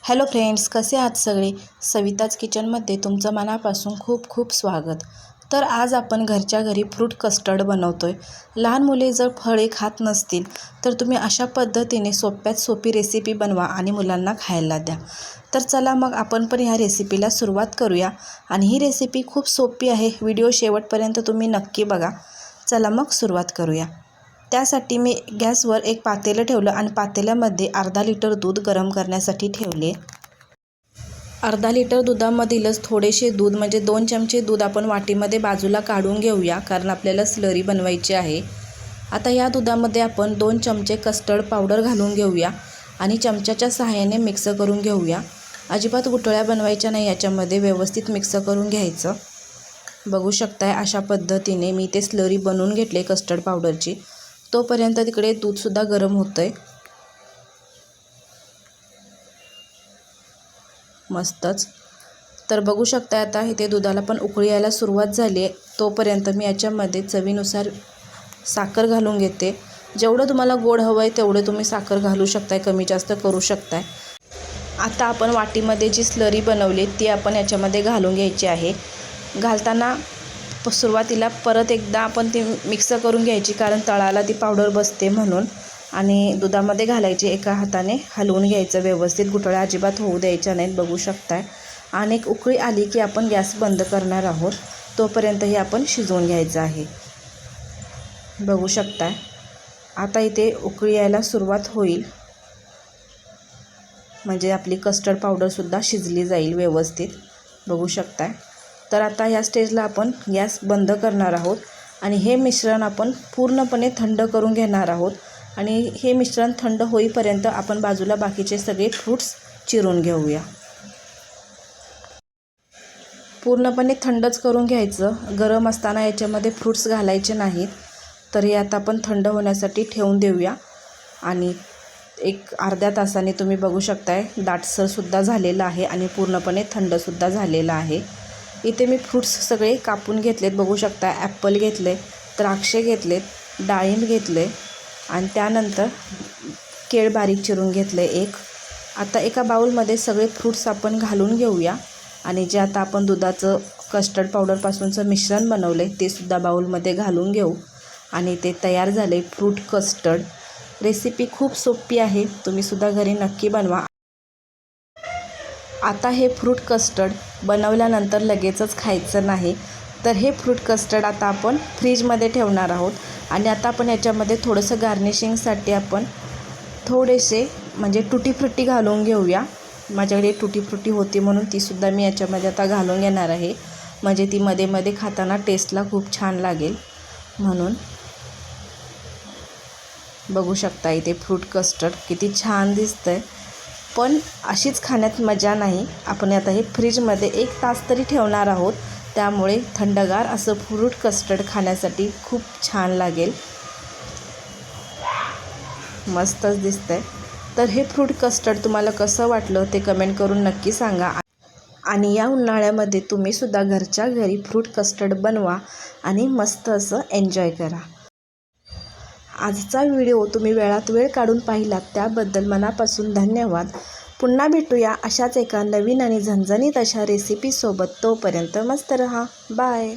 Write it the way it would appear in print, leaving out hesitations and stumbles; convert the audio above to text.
Hello friends, कसे आहात सगळे? सविताज किचनमध्ये तुमचं मनापासून खूप खूप स्वागत. तर आज आपण घरच्या घरी फ्रूट कस्टर्ड बनवतो आहे. लहान मुले जर फळे खात नसतील तर तुम्ही अशा पद्धतीने सोप्यात सोपी रेसिपी बनवा आणि मुलांना खायला द्या. तर चला मग आपण पण ह्या रेसिपीला सुरुवात करूया. आणि ही रेसिपी खूप सोपी आहे. व्हिडिओ शेवटपर्यंत तुम्ही नक्की बघा. चला मग सुरुवात करूया. त्यासाठी मी गॅसवर एक पातेलं ठेवलं आणि पातेल्यामध्ये अर्धा लिटर दूध गरम करण्यासाठी ठेवले. अर्धा लिटर दुधामधीलच थोडेसे दूध म्हणजे 2 चमचे दूध आपण वाटीमध्ये बाजूला काढून घेऊया, कारण आपल्याला स्लरी बनवायची आहे. आता या दुधामध्ये आपण 2 चमचे कस्टर्ड पावडर घालून घेऊया आणि चमच्याच्या सहाय्याने मिक्स करून घेऊया. अजिबात गुठळ्या बनवायच्या नाही, याच्यामध्ये व्यवस्थित मिक्स करून घ्यायचं. बघू शकताय अशा पद्धतीने मी ते स्लरी बनवून घेतले कस्टर्ड पावडरची. तोपर्यंत तिकडे दूधसुद्धा गरम होतं आहे. मस्तच. तर बघू शकता आता इथे दुधाला पण उकळी यायला सुरुवात झाली आहे. तोपर्यंत मी याच्यामध्ये चवीनुसार साखर घालून घेते. जेवढं तुम्हाला गोड हवं आहे तेवढं तुम्ही साखर घालू शकताय, कमी जास्त करू शकताय. आता आपण वाटीमध्ये जी स्लरी बनवली ती आपण याच्यामध्ये घालून घ्यायची आहे. घालताना सुरुवातीला परत एकदा आपण ती मिक्स करून घ्यायची, कारण तळाला ती पावडर बसते म्हणून. आणि दुधामध्ये घालायची, एका हाताने हलवून घ्यायचं व्यवस्थित, गुठळ्या अजिबात होऊ द्यायच्या नाहीत. बघू शकताय. आणि एक उकळी आली की आपण गॅस बंद करणार आहोत. तोपर्यंत हे आपण शिजवून घ्यायचं आहे. बघू शकताय आता इथे उकळी यायला सुरुवात होईल, म्हणजे आपली कस्टर्ड पावडरसुद्धा शिजली जाईल व्यवस्थित. बघू शकताय. तर आता ह्या स्टेजला आपण गॅस बंद करणार आहोत आणि हे मिश्रण आपण पूर्णपणे थंड करून घेणार आहोत. आणि हे मिश्रण थंड होईपर्यंत आपण बाजूला बाकीचे सगळे फ्रूट्स चिरून घेऊया. पूर्णपणे थंडच करून घ्यायचं. गरम असताना याच्यामध्ये फ्रूट्स घालायचे नाहीत. तर हे आता आपण थंड होण्यासाठी ठेवून देऊया. आणि एक अर्ध्या तासाने तुम्ही बघू शकताय दाटसरसुद्धा झालेलं आहे आणि पूर्णपणे थंडसुद्धा झालेलं आहे. इथे मी फ्रूट्स सगळे कापून घेतलेत. बघू शकता ॲपल घेतले, द्राक्षे घेतलेत, डाळिंब घेतले आणि त्यानंतर केळ बारीक चिरून घेतले एक. आता एका बाउलमध्ये सगळे फ्रूट्स आपण घालून घेऊया. आणि जे आता आपण दुधाचं कस्टर्ड पावडरपासूनचं मिश्रण बनवलं आहे ते सुद्धा बाउलमध्ये घालून घेऊ. आणि ते तयार झाले फ्रूट कस्टर्ड. रेसिपी खूप सोपी आहे, तुम्हीसुद्धा घरी नक्की बनवा. आता हे फ्रूट कस्टर्ड बनवल्यानंतर लगेचच खायचं नाही. तर हे फ्रूट कस्टर्ड आता आपण फ्रीजमध्ये ठेवणार आहोत. आणि आता आपण याच्यामध्ये थोडंसं गार्निशिंगसाठी आपण थोडेसे म्हणजे टुटी फ्रुटी घालून घेऊया. माझ्याकडे टुटी फ्रुटी होती म्हणून तीसुद्धा मी याच्यामध्ये आता घालून घेणार आहे, म्हणजे ती मध्ये मध्ये खाताना टेस्टला खूप छान लागेल म्हणून. बघू शकता इथे फ्रूट कस्टर्ड किती छान दिसतंय. पण अशीच खाण्यात मजा नाही. आपण आता हे फ्रीजमध्ये 1 तास तरी ठेवणार आहोत, त्यामुळे थंडगार असं फ्रूट कस्टर्ड खाण्यासाठी खूप छान लागेल. मस्तच दिसतंय. तर हे फ्रूट कस्टर्ड तुम्हाला कसं वाटलं ते कमेंट करून नक्की सांगा. आणि या उन्हाळ्यामध्ये तुम्हीसुद्धा घरच्या घरी फ्रूट कस्टर्ड बनवा आणि मस्त असं एन्जॉय करा. आजचा व्हिडिओ तुम्ही वेळात वेळ काढून पाहिलात त्याबद्दल मनापासून धन्यवाद. पुन्हा भेटूया अशाच एका नवीन आणि झणझणीत अशा रेसिपीसोबत. तोपर्यंत मस्त रहा. बाय.